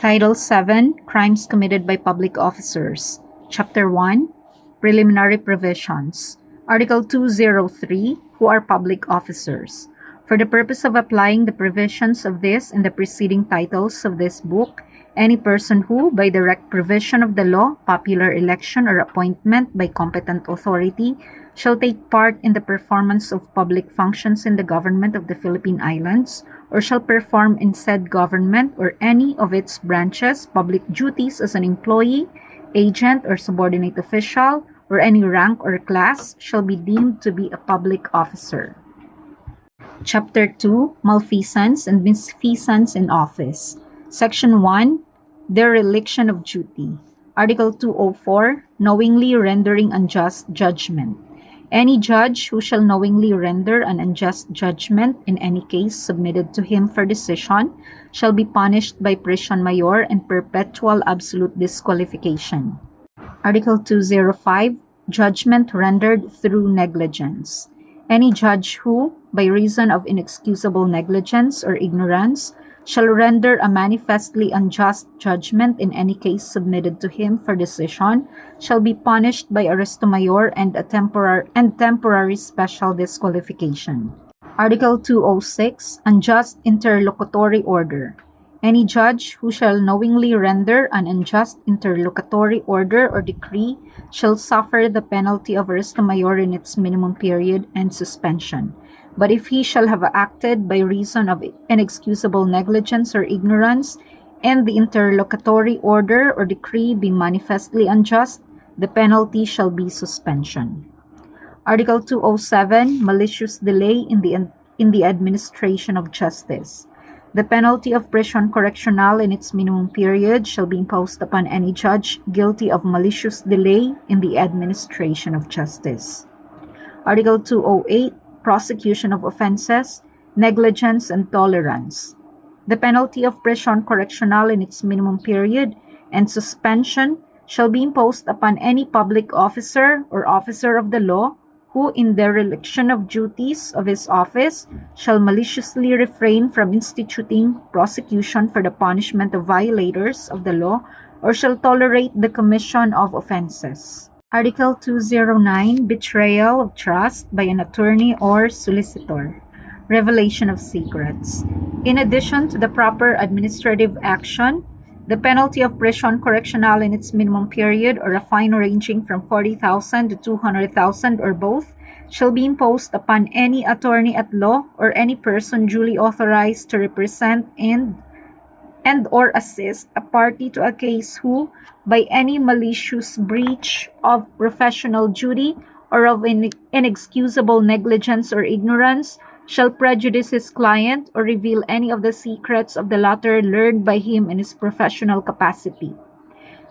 Title 7, Crimes Committed by Public Officers. Chapter 1, Preliminary Provisions. Article 203, Who are Public Officers. For the purpose of applying the provisions of this and the preceding titles of this book, any person who, by direct provision of the law, popular election, or appointment by competent authority, shall take part in the performance of public functions in the government of the Philippine Islands, or shall perform in said government or any of its branches public duties as an employee, agent, or subordinate official, or any rank or class, shall be deemed to be a public officer. Chapter 2, Malfeasance and Misfeasance in Office. Section 1, Dereliction of Duty. Article 204, Knowingly Rendering Unjust Judgment. Any judge who shall knowingly render an unjust judgment in any case submitted to him for decision shall be punished by prison mayor and perpetual absolute disqualification. Article 205, Judgment rendered through negligence. Any judge who, by reason of inexcusable negligence or ignorance, shall render a manifestly unjust judgment in any case submitted to him for decision shall be punished by arresto mayor and temporary special disqualification. Article 206, Unjust Interlocutory Order. Any judge who shall knowingly render an unjust interlocutory order or decree shall suffer the penalty of arresto mayor in its minimum period and suspension. But if he shall have acted by reason of inexcusable negligence or ignorance, and the interlocutory order or decree be manifestly unjust, the penalty shall be suspension. Article 207, Malicious Delay in the Administration of Justice. The penalty of prison correctional in its minimum period shall be imposed upon any judge guilty of malicious delay in the administration of justice. Article 208, Prosecution of Offenses, Negligence, and Tolerance. The penalty of prison correctional in its minimum period and suspension shall be imposed upon any public officer or officer of the law who, in dereliction of duties of his office, shall maliciously refrain from instituting prosecution for the punishment of violators of the law or shall tolerate the commission of offenses. Article 209, Betrayal of Trust by an Attorney or Solicitor. Revelation of Secrets. In addition to the proper administrative action, the penalty of prison correctional in its minimum period or a fine ranging from 40,000 to 200,000 or both shall be imposed upon any attorney at law or any person duly authorized to represent and or assist a party to a case who, by any malicious breach of professional duty or of inexcusable negligence or ignorance, shall prejudice his client or reveal any of the secrets of the latter learned by him in his professional capacity.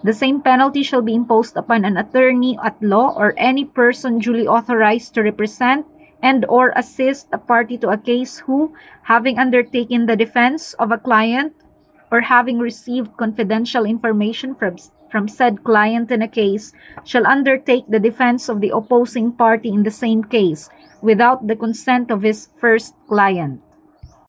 The same penalty shall be imposed upon an attorney at law or any person duly authorized to represent and or assist a party to a case who, having undertaken the defense of a client or having received confidential information from said client in a case, shall undertake the defense of the opposing party in the same case, without the consent of his first client.